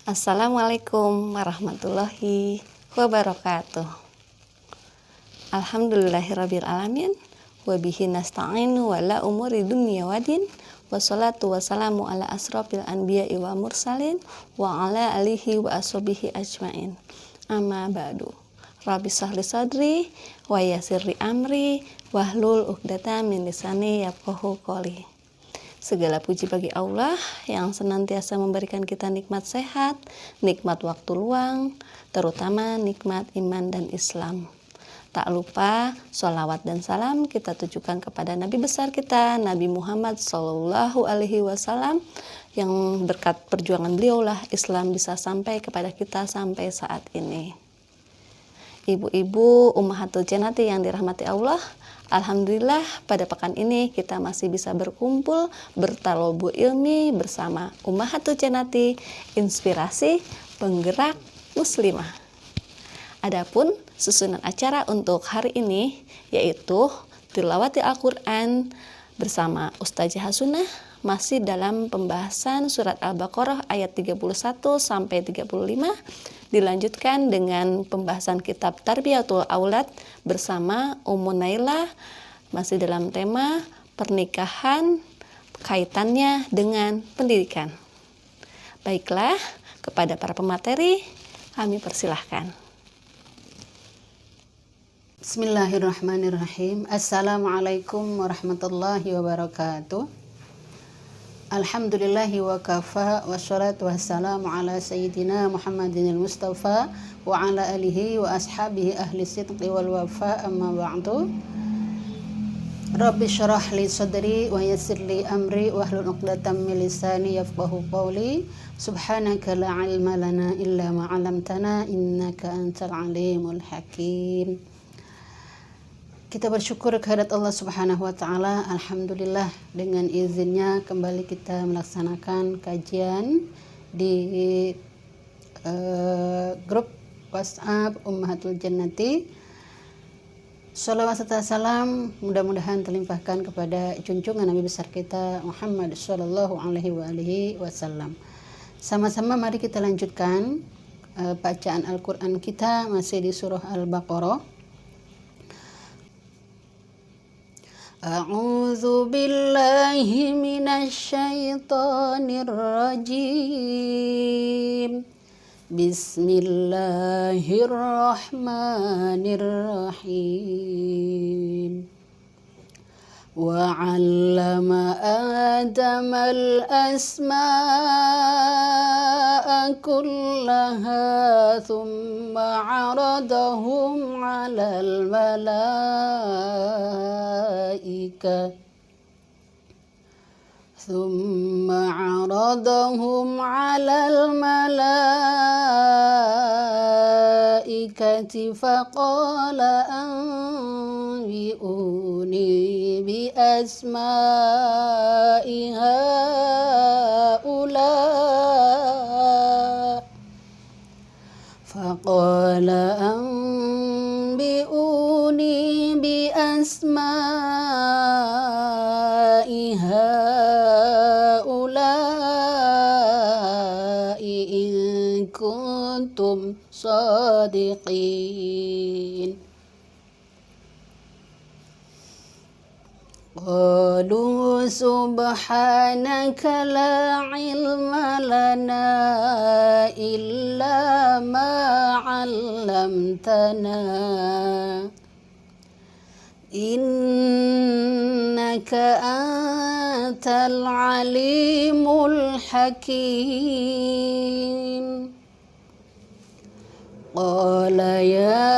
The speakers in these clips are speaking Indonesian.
Assalamualaikum warahmatullahi wabarakatuh. Alhamdulillahirabbil alamin wa bihi nasta'inu wa la umuri dunya wadin wassalatu wassalamu ala asrofil anbiya'i wa mursalin wa ala alihi wa ashabihi ajmain. Amma ba'du. Rabbi shrahli sadri wa yassirli amri wahlul 'uqdatam min lisani yafqahu qawli. Segala puji bagi Allah yang senantiasa memberikan kita nikmat sehat, nikmat waktu luang, terutama nikmat iman dan Islam. Tak lupa sholawat dan salam kita tujukan kepada Nabi besar kita, Nabi Muhammad SAW, yang berkat perjuangan beliaulah Islam bisa sampai kepada kita sampai saat ini. Ibu-ibu Ummahatul Jannati yang dirahmati Allah, alhamdulillah pada pekan ini kita masih bisa berkumpul bertalobu ilmi bersama Ummahatul Jannati, inspirasi penggerak muslimah. Adapun susunan acara untuk hari ini yaitu tilawati Al-Quran bersama Ustazah Hasunah, masih dalam pembahasan surat Al-Baqarah ayat 31 sampai 35. Dilanjutkan dengan pembahasan kitab Tarbiyatul Aulad bersama Ummu Nailah, masih dalam tema pernikahan kaitannya dengan pendidikan. Baiklah, kepada para pemateri kami persilahkan. Bismillahirrahmanirrahim. Assalamualaikum warahmatullahi wabarakatuh. Alhamdulillahi wa kafa wassalatu wassalamu ala sayyidina Muhammadinil Mustafa wa ala alihi wa ashabihi ahli sidqi wal wafa, amma ba'du. Rabbi syrah li sadri wa yassir li amri wahlul 'uqdatam min lisani yafqahu qawli. Subhanaka la ilma lana illa ma 'allamtana innaka antal alimul hakim. Kita bersyukur kehadirat Allah Subhanahu wa taala. Alhamdulillah, dengan izinnya kembali kita melaksanakan kajian di grup WhatsApp Ummahatul Jannati. Shalawat serta salam mudah-mudahan terlimpahkan kepada junjungan Nabi besar kita Muhammad sallallahu alaihi wasallam. Sama-sama mari kita lanjutkan bacaan Al-Qur'an kita, masih di surah Al-Baqarah. A'udzu billahi minasyaitonir rajim. Bismillahirrahmanirrahim. Wa 'allama Adamal asma'a kullaha thumma 'aradahum 'alal malaika faqala anbi'uni bi asma'i haula faqala anbi'uni bi asma'i haula'i in kuntum sadiqin. Qalu subhanaka la ilma lana illa ma 'allamtana innaka antal alimul hakim. Qala ya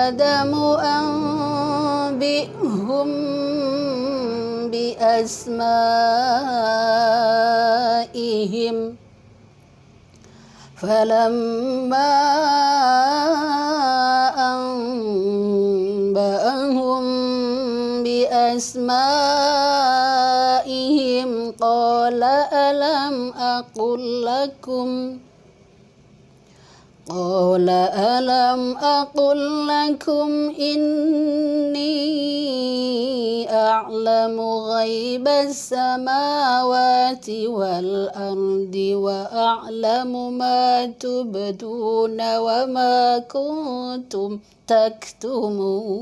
Adamu anbi'hum bi asma'ihim falamma anba'ahum bi asma'ihim qala alam aqul lakum قال ألم أقل لكم إني أعلم غيب السماوات والأرض وأعلم ما تبدون وما كنتم تكتمون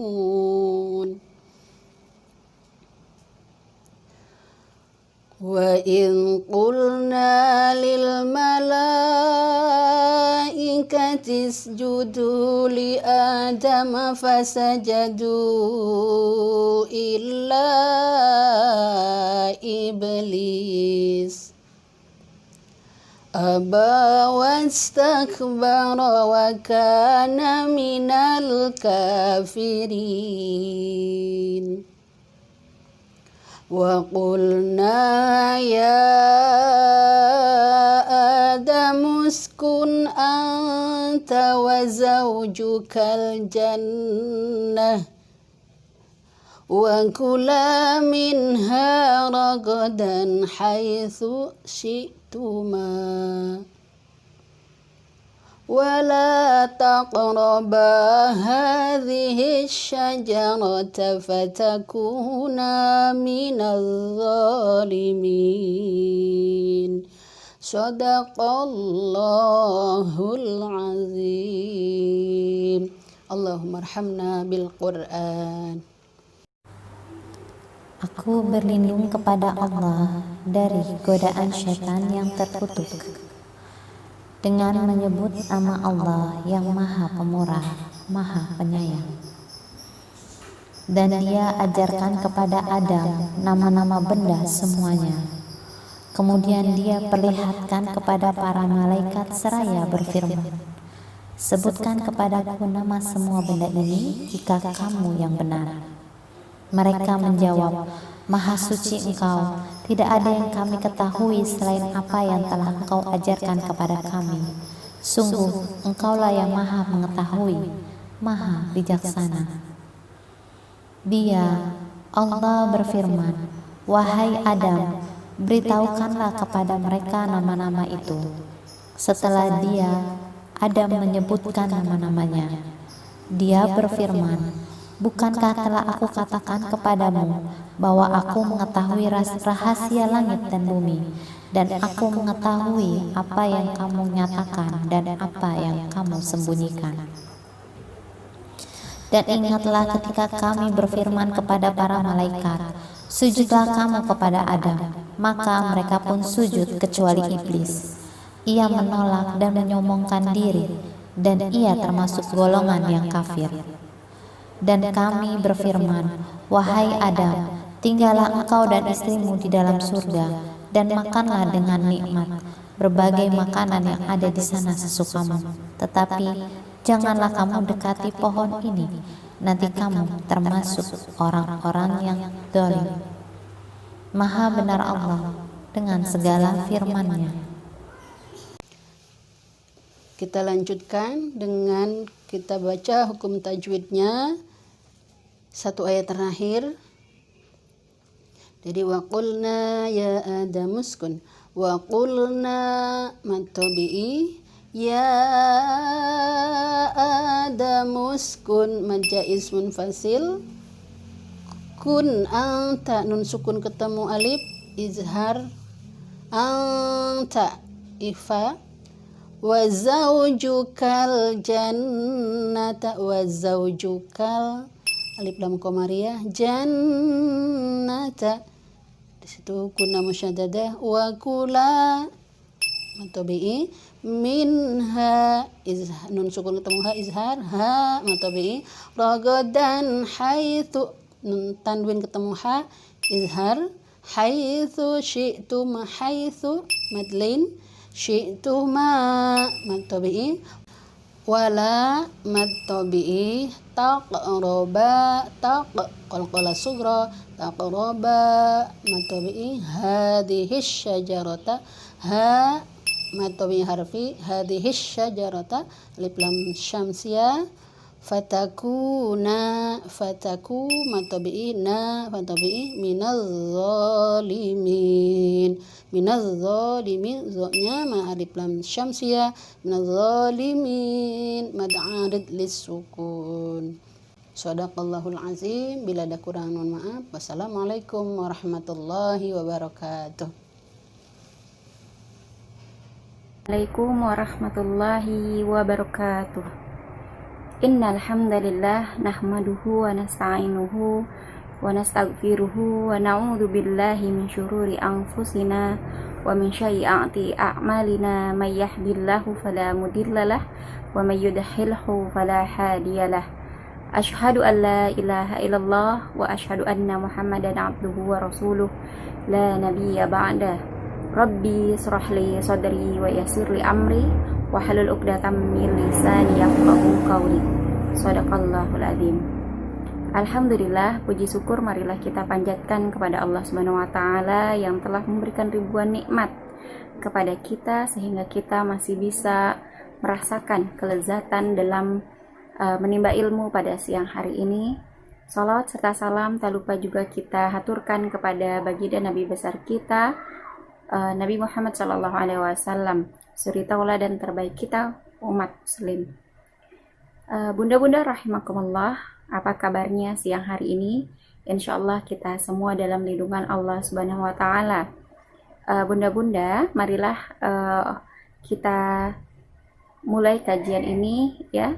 وإذ قلنا للملائكة اسجدوا لآدم فسجدوا إلا إبليس أبى واستكبر وكان من الكافرين وقلنا يا آدم اسكن أنت وزوجك الجنة وكلا منها رغدا حيث شئتما ولا تقربا هذه الشجرة فتكونا من الظالمين صدق الله العظيم اللهم ارحمنا بالقرآن. Aku berlindung kepada Allah dari godaan syaitan yang terkutuk dengan menyebut nama Allah yang Maha Pemurah, Maha Penyayang. Dan Dia ajarkan kepada Adam nama-nama benda semuanya. Kemudian Dia perlihatkan kepada para malaikat seraya berfirman, "Sebutkan kepadaku nama semua benda ini jika kamu yang benar." Mereka menjawab, "Maha suci Engkau, tidak ada yang kami ketahui selain apa yang telah Engkau ajarkan kepada kami. Sungguh, Engkaulah yang Maha mengetahui, Maha bijaksana." Dia, Allah berfirman, "Wahai Adam, beritahukanlah kepada mereka nama-nama itu." Setelah dia, Adam menyebutkan nama-namanya. Dia berfirman, "Bukankah telah aku katakan kepadamu bahwa aku mengetahui rahasia langit dan bumi, dan aku mengetahui apa yang kamu nyatakan dan apa yang kamu sembunyikan?" Dan ingatlah ketika kami berfirman kepada para malaikat, "Sujudlah kamu kepada Adam," maka mereka pun sujud kecuali iblis. Ia menolak dan menyombongkan diri, dan ia termasuk golongan yang kafir. Dan kami berfirman, "Wahai Adam, tinggallah engkau dan istrimu di dalam surga, dan makanlah dengan nikmat berbagai makanan yang ada di sana sesukamu. Tetapi janganlah kamu dekati pohon ini, nanti kamu termasuk orang-orang yang zalim." Maha benar Allah dengan segala firman-Nya. Kita lanjutkan dengan kita baca hukum tajwidnya. Satu ayat terakhir. Jadi wa qulna ya Adam uskun wa qulna matabi'i ya Adam uskun madja ismun fasil kun anta nun sukun ketemu alif izhar anta ifa wa zaujukal jannata wa zaujukal alif lam qamariyah jannata, di situ kunna musyaddadah wa kula matabi'i minha nun sukun ketemu ha izhar ha matabi'i ragadan haitsu nun tanwin ketemu ha izhar haitsu syi'tum haitsu madlain syi'tuma matabi'i wala matabi'i taqraba qalqala sugra taqraba matabi'i hadhihi syajarata ha matabi'i harfi hadhihi syajarata alif lam syamsiyah fataku matabi'i na fatabi'i minaz zalimin. Minaz zalimin, zanya ma alif lam syamsiyah, minaz zalimin mad arid lis-sukun. Shadaqallahul azim. Bila ada kurang mohon maaf. Wassalamualaikum warahmatullahi wabarakatuh. Assalamualaikum warahmatullahi wabarakatuh. Innal hamdalillah nahmaduhu wa nasta'inuhu wa nastaghfiruhu wa na'udzu billahi min syururi anfusina wa min sayyiati a'malina may yahdihillahu fala mudhillalah wa may yudhlilhu fala hadiyalah. Asyhadu an la ilaha illallah wa asyhadu anna Muhammadan abduhu wa rasuluh la nabiyya ba'dah. Rabbi israh li sadri wa yassir li amri wa halul 'uqdatam min lisani yafqahu qawli. Shadaqallahul azim. Alhamdulillah, puji syukur marilah kita panjatkan kepada Allah Subhanahu wa taala yang telah memberikan ribuan nikmat kepada kita sehingga kita masih bisa merasakan kelezatan dalam menimba ilmu pada siang hari ini. Salawat serta salam tak lupa juga kita haturkan kepada baginda Nabi besar kita, Nabi Muhammad SAW, suri tauladan terbaik kita umat muslim. Bunda-bunda rahimakumullah, apa kabarnya siang hari ini? Insyaallah kita semua dalam lindungan Allah Subhanahu wa taala. Bunda-bunda, marilah kita mulai kajian ini ya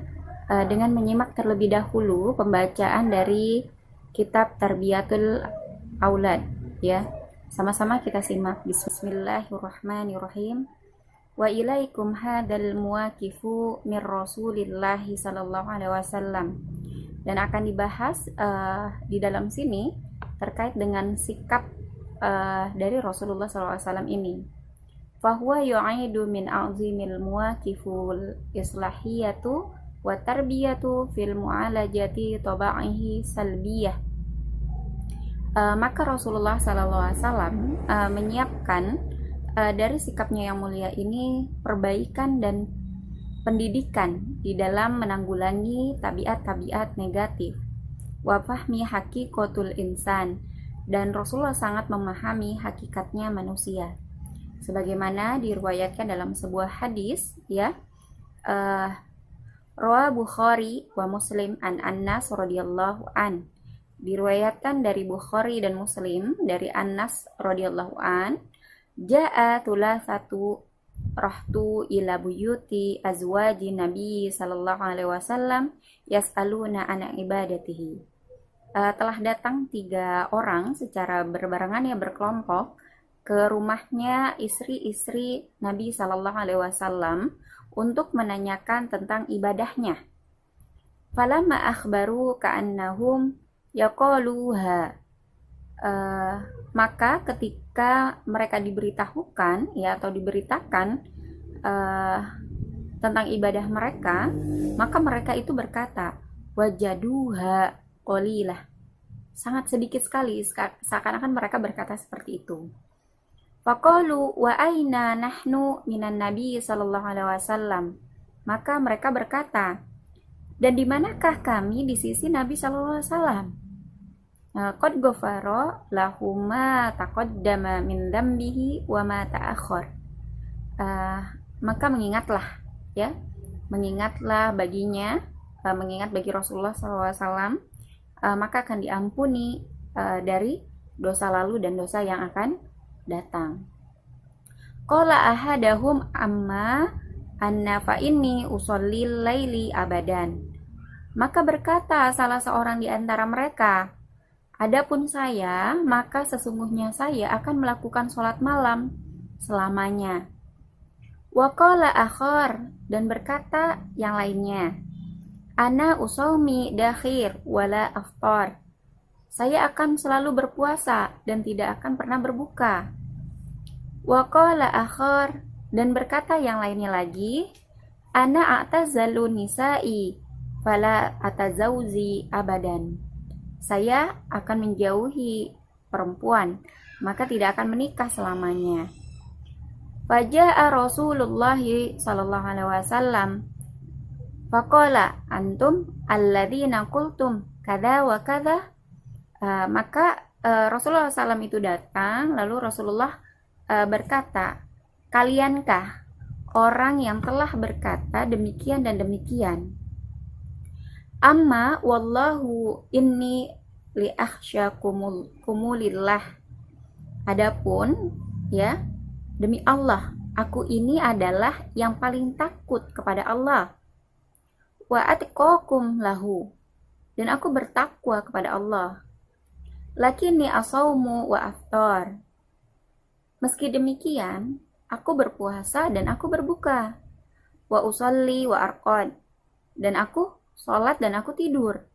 dengan menyimak terlebih dahulu pembacaan dari kitab Tarbiyatul Aulad ya. Sama-sama kita simak. Bismillahirrahmanirrahim. Wa ilaikum hadal muwaqifu mir Rasulillahi sallallahu alaihi wasallam. Dan akan dibahas di dalam sini terkait dengan sikap dari Rasulullah sallallahu alaihi wasallam ini. Fahuwa yu'idu min a'zimil muwaqiful islahiyatu wa tarbiyatu fil mu'alajati taba'ihi salbiyah. Maka Rasulullah SAW menyiapkan dari sikapnya yang mulia ini perbaikan dan pendidikan di dalam menanggulangi tabiat-tabiat negatif. Wa fahmi haqiqatul insan, dan Rasulullah sangat memahami hakikatnya manusia. Sebagaimana diriwayatkan dalam sebuah hadis ya, Rawa Bukhari wa Muslim an Anas radhiyallahu an. Diriwayatkan dari Bukhari dan Muslim dari Anas radhiyallahu an, ja'a tulasatu rahtu ila buyuti azwaji Nabi sallallahu alaihi wasallam yas'aluna an ibadatihi. Telah datang 3 orang secara berbarengan ya berkelompok ke rumahnya istri-istri Nabi sallallahu alaihi wasallam untuk menanyakan tentang ibadahnya. Falamma akhbaru ka'annahum yaqaluha. Maka ketika mereka diberitahukan ya atau diberitakan tentang ibadah mereka, maka mereka itu berkata wajaduha qalilah. Sangat sedikit sekali, seakan-akan mereka berkata seperti itu. Faqalu wa aina nahnu minan nabi sallallahu alaihi wasallam. Maka mereka berkata, dan di manakah kami di sisi Nabi sallallahu alaihi wasallam? Qad ghafara lahuma taqaddama min dambihi wa ma ta'akhkhar. Maka mengingatlah baginya, mengingat bagi Rasulullah SAW, maka akan diampuni dari dosa lalu dan dosa yang akan datang. Qala ahadahum amma anna fa inni usallil laili abadan. Maka berkata salah seorang di antara mereka, adapun saya, maka sesungguhnya saya akan melakukan sholat malam selamanya. Wa qala akhar, dan berkata yang lainnya, ana usaumi dakhir wala aftar. Saya akan selalu berpuasa dan tidak akan pernah berbuka. Wa qala akhar, dan berkata yang lainnya lagi, ana a'tazalu nisa'i fala atazauzi abadan. Saya akan menjauhi perempuan, maka tidak akan menikah selamanya. Faja'a Rasulullah sallallahu alaihi wasallam Faqala antum alladzina qultum kada wa kada. Maka Rasulullah SAW itu datang, lalu Rasulullah berkata, kaliankah orang yang telah berkata demikian dan demikian? Amma wallahu inni li akhsyakumulillah. Adapun ya, demi Allah, aku ini adalah yang paling takut kepada Allah. Wa atqakum lahu, dan aku bertakwa kepada Allah. Lakinni asaumu wa aftar. Meski demikian, aku berpuasa dan aku berbuka. Wa usolli wa arqad, dan aku sholat dan aku tidur.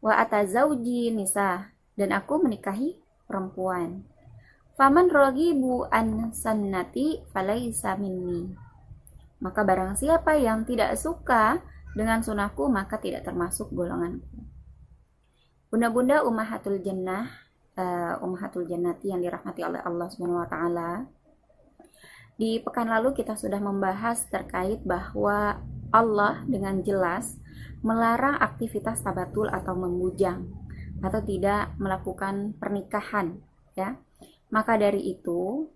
Wa atazauji nisa, dan aku menikahi perempuan. Faman raghibu an sunnati falaisa minni. Maka barang siapa yang tidak suka dengan sunahku, maka tidak termasuk golonganku. Bunda-bunda ummahatul jannah, ummahatul jannati yang dirahmati oleh Allah Subhanahu wa taala. Di pekan lalu kita sudah membahas terkait bahwa Allah dengan jelas melarang aktivitas tabatul atau membujang atau tidak melakukan pernikahan, ya. Maka dari itu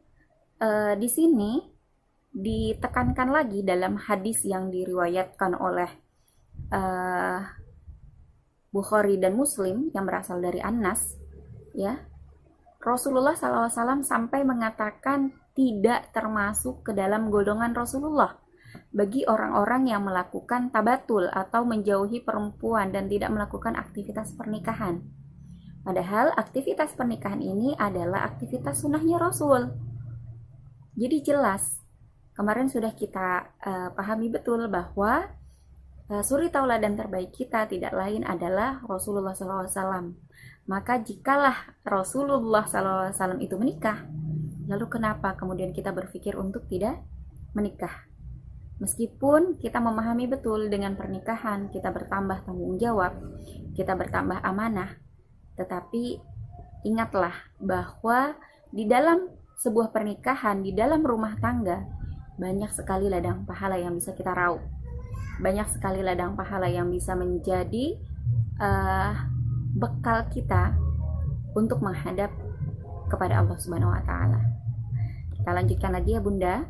di sini ditekankan lagi dalam hadis yang diriwayatkan oleh Bukhari dan Muslim yang berasal dari Anas, ya. Rasulullah SAW sampai mengatakan tidak termasuk ke dalam golongan Rasulullah bagi orang-orang yang melakukan tabatul atau menjauhi perempuan dan tidak melakukan aktivitas pernikahan. Padahal aktivitas pernikahan ini adalah aktivitas sunnahnya Rasul. Jadi jelas, kemarin sudah kita pahami betul bahwa suri tauladan terbaik kita tidak lain adalah Rasulullah SAW. Maka jikalah Rasulullah SAW itu menikah, lalu kenapa kemudian kita berpikir untuk tidak menikah? Meskipun kita memahami betul dengan pernikahan kita bertambah tanggung jawab, kita bertambah amanah, tetapi ingatlah bahwa di dalam sebuah pernikahan, di dalam rumah tangga, banyak sekali ladang pahala yang bisa kita raup. Banyak sekali ladang pahala yang bisa menjadi bekal kita untuk menghadap kepada Allah Subhanahu wa taala. Kita lanjutkan lagi ya Bunda.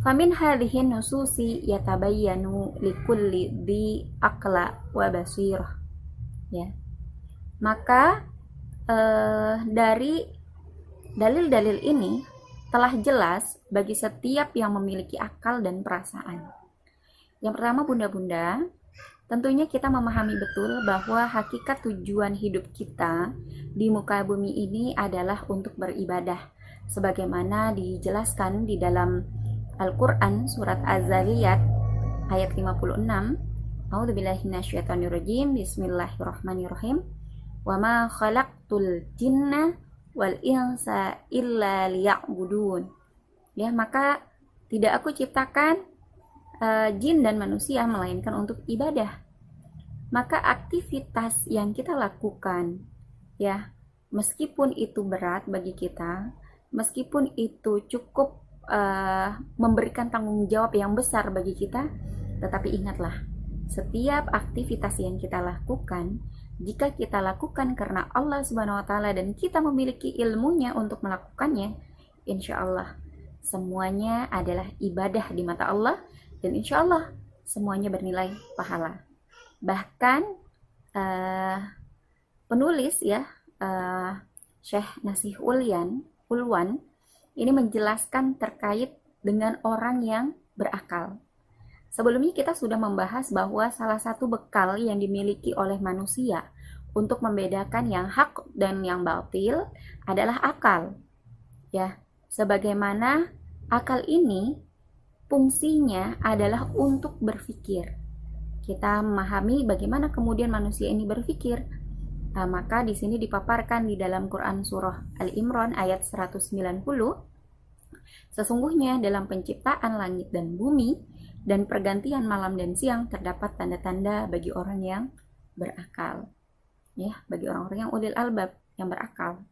Famin hadhihi nususi yatabayyanu likulli dhi aqla wa basirah. Ya. Maka dari dalil-dalil ini telah jelas bagi setiap yang memiliki akal dan perasaan. Yang pertama bunda-bunda, tentunya kita memahami betul bahwa hakikat tujuan hidup kita di muka bumi ini adalah untuk beribadah. Sebagaimana dijelaskan di dalam Al-Quran surat Az-Zariyat ayat 56. A'udzubillahi minasyaitonirrajim. Bismillahirrahmanirrahim. Wa ma khalaqtul jinna wal insa illa liya'budun. Ya, maka tidak aku ciptakan jin dan manusia melainkan untuk ibadah. Maka aktivitas yang kita lakukan, ya, meskipun itu berat bagi kita, meskipun itu cukup memberikan tanggung jawab yang besar bagi kita, tetapi ingatlah, setiap aktivitas yang kita lakukan, jika kita lakukan karena Allah Subhanahu wa taala dan kita memiliki ilmunya untuk melakukannya, insya Allah semuanya adalah ibadah di mata Allah, dan insya Allah semuanya bernilai pahala. Bahkan penulis ya Syekh Nasih Ulwan ini menjelaskan terkait dengan orang yang berakal. Sebelumnya kita sudah membahas bahwa salah satu bekal yang dimiliki oleh manusia untuk membedakan yang hak dan yang batil adalah akal. Ya, sebagaimana akal ini fungsinya adalah untuk berpikir. Kita memahami bagaimana kemudian manusia ini berpikir. Nah, maka di sini dipaparkan di dalam Quran surah Al-Imran ayat 190, sesungguhnya dalam penciptaan langit dan bumi dan pergantian malam dan siang terdapat tanda-tanda bagi orang yang berakal. Ya, bagi orang-orang yang ulil albab, yang berakal.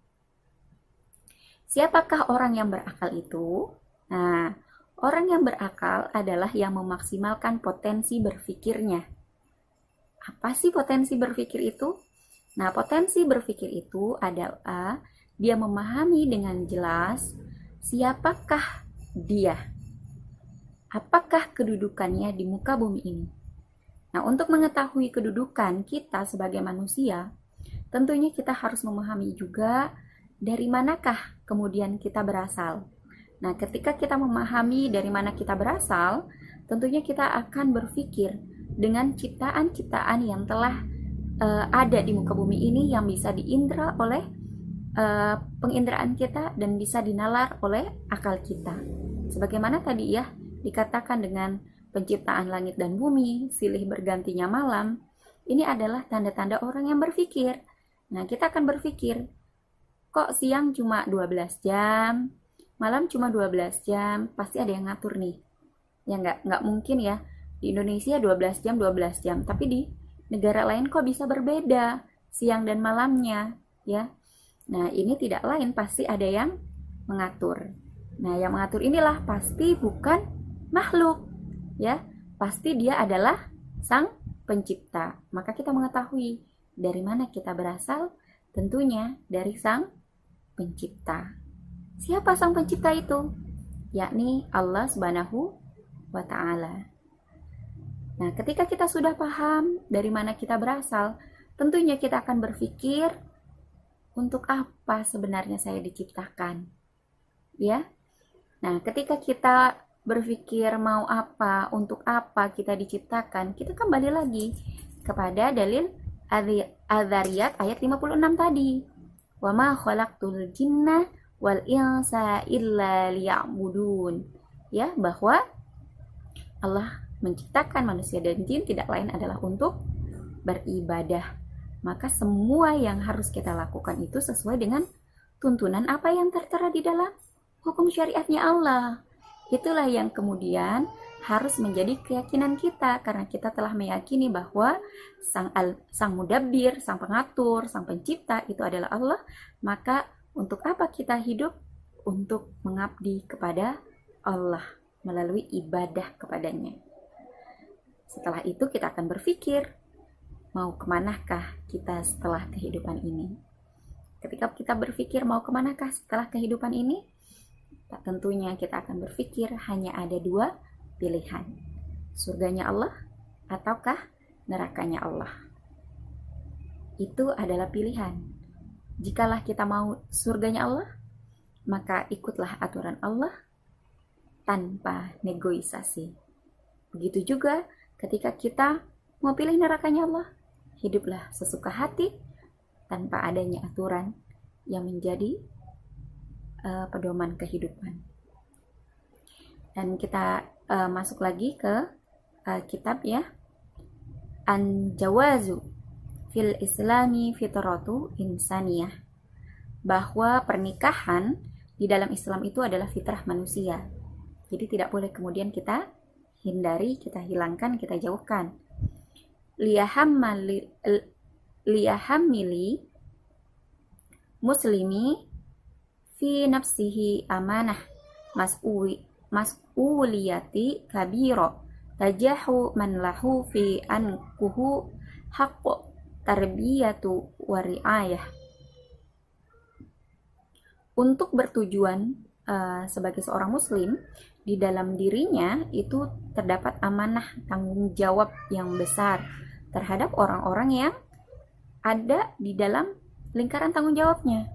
Siapakah orang yang berakal itu? Nah, Orang yang berakal adalah yang memaksimalkan potensi berpikirnya. Apa sih potensi berpikir itu? Nah, potensi berpikir itu adalah dia memahami dengan jelas siapakah dia, apakah kedudukannya di muka bumi ini. Nah, untuk mengetahui kedudukan kita sebagai manusia, tentunya kita harus memahami juga dari manakah kemudian kita berasal. Nah, ketika kita memahami dari mana kita berasal, tentunya kita akan berpikir dengan ciptaan-ciptaan yang telah ada di muka bumi ini yang bisa diindra oleh penginderaan kita dan bisa dinalar oleh akal kita. Sebagaimana tadi ya dikatakan dengan penciptaan langit dan bumi, silih bergantinya malam, ini adalah tanda-tanda orang yang berpikir. Nah, kita akan berpikir, kok siang cuma 12 jam, malam cuma 12 jam, pasti ada yang ngatur nih. Ya nggak mungkin ya, di Indonesia 12 jam, tapi di negara lain kok bisa berbeda siang dan malamnya, ya. Nah, ini tidak lain, pasti ada yang mengatur. Nah, yang mengatur inilah pasti bukan makhluk, ya. Pasti dia adalah sang pencipta. Maka kita mengetahui dari mana kita berasal, tentunya dari sang pencipta. Siapa sang pencipta itu? Yakni Allah Subhanahu wa Ta'ala. Nah, ketika kita sudah paham dari mana kita berasal, tentunya kita akan berpikir, untuk apa sebenarnya saya diciptakan? Ya. Nah, ketika kita berpikir mau apa, untuk apa kita diciptakan, kita kembali lagi kepada dalil Adz-Dzariyat ayat 56 tadi. Wa ma khalaqtul jinna wal insa illa liya'budun. Ya, bahwa Allah menciptakan manusia dan jin tidak lain adalah untuk beribadah. Maka semua yang harus kita lakukan itu sesuai dengan tuntunan apa yang tertera di dalam hukum syariatnya Allah. Itulah yang kemudian harus menjadi keyakinan kita, karena kita telah meyakini bahwa sang mudabbir, sang pengatur, sang pencipta itu adalah Allah. Maka untuk apa kita hidup? Untuk mengabdi kepada Allah melalui ibadah kepadanya. Setelah itu kita akan berpikir, mau kemanakah kita setelah kehidupan ini? Ketika kita berpikir mau kemanakah setelah kehidupan ini, tentunya kita akan berpikir hanya ada dua pilihan. Surganya Allah ataukah nerakanya Allah. Itu adalah pilihan. Jikalau kita mau surganya Allah, maka ikutlah aturan Allah tanpa negosiasi. Begitu juga ketika kita mau pilih nerakanya Allah, hiduplah sesuka hati tanpa adanya aturan yang menjadi pedoman kehidupan. Dan kita masuk lagi ke kitab ya, An-Jawazu fil Islami fitratu insaniyah, bahwa pernikahan di dalam Islam itu adalah fitrah manusia. Jadi tidak boleh kemudian kita hindari, kita hilangkan, kita jauhkan. Liyahammili muslimi fi nafsihi amanah mas'uliyati kabiro tajahu man lahu fi ankuhu haqqu tarbiyatu wa riayah. Untuk bertujuan sebagai seorang muslim, di dalam dirinya itu terdapat amanah tanggung jawab yang besar terhadap orang-orang yang ada di dalam lingkaran tanggung jawabnya.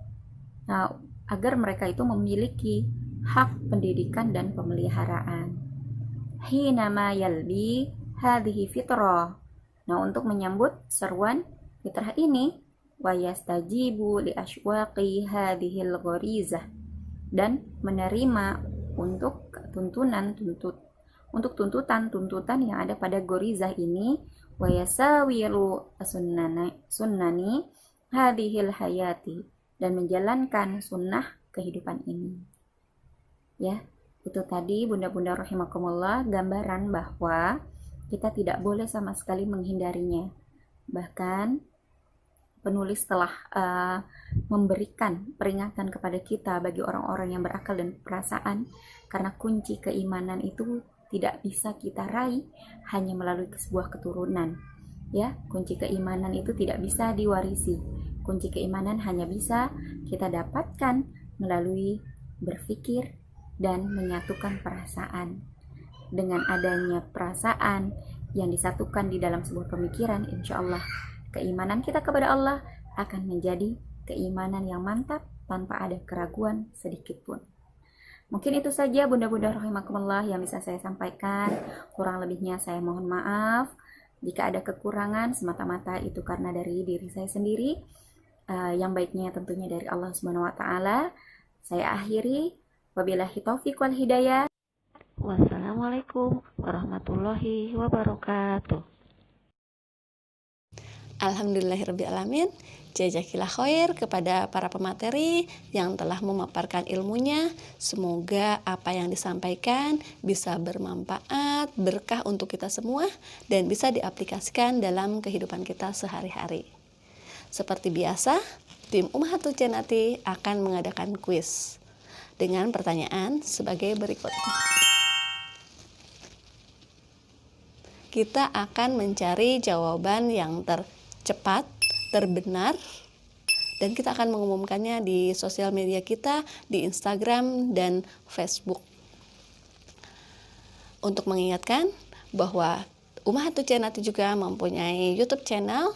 Nah, agar mereka itu memiliki hak pendidikan dan pemeliharaan. Hinama yalbi hadhihi fitrah. Nah, untuk menyambut seruan fitrah ini, wa yastajibu li ashwaqi hadhil gharizah, dan menerima untuk tuntutan yang ada pada gorizah ini, wa yasawiru sunnani hadhil hayati, dan menjalankan sunnah kehidupan ini. Ya, itu tadi bunda-bunda rahimakumullah gambaran bahwa kita tidak boleh sama sekali menghindarinya. Bahkan penulis telah memberikan peringatan kepada kita bagi orang-orang yang berakal dan perasaan, karena kunci keimanan itu tidak bisa kita raih hanya melalui sebuah keturunan. Ya, kunci keimanan itu tidak bisa diwarisi. Kunci keimanan hanya bisa kita dapatkan melalui berpikir dan menyatukan perasaan. Dengan adanya perasaan yang disatukan di dalam sebuah pemikiran, insya Allah keimanan kita kepada Allah akan menjadi keimanan yang mantap tanpa ada keraguan sedikit pun. Mungkin itu saja bunda-bunda rahimakumullah yang bisa saya sampaikan. Kurang lebihnya saya mohon maaf. Jika ada kekurangan, semata-mata itu karena dari diri saya sendiri. Yang baiknya tentunya dari Allah Subhanahu wa taala. Saya akhiri, wabillahi taufiq wal hidayah. Wassalamualaikum warahmatullahi wabarakatuh. Alhamdulillahirrabbilalamin. Jazakillah khair kepada para pemateri yang telah memaparkan ilmunya. Semoga apa yang disampaikan bisa bermanfaat, berkah untuk kita semua, dan bisa diaplikasikan dalam kehidupan kita sehari-hari. Seperti biasa, tim Ummahatul Jannati akan mengadakan kuis dengan pertanyaan sebagai berikut. Kita akan mencari jawaban yang tercepat, terbenar, dan kita akan mengumumkannya di sosial media kita, di Instagram dan Facebook. Untuk mengingatkan bahwa Ummahatul Jannati juga mempunyai YouTube channel,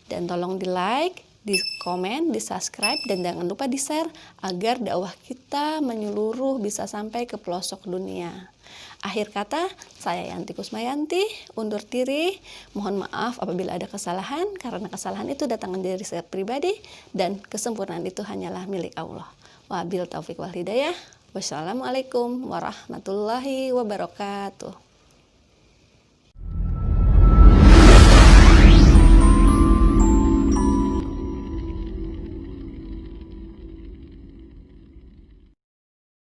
dan tolong di like, di komen, di subscribe, dan jangan lupa di share agar dakwah kita menyeluruh bisa sampai ke pelosok dunia. Akhir kata, saya Yanti Kusmayanti undur diri. Mohon maaf apabila ada kesalahan, karena kesalahan itu datang dari saya pribadi dan kesempurnaan itu hanyalah milik Allah. Wabil taufiq wal hidayah. Wassalamualaikum warahmatullahi wabarakatuh.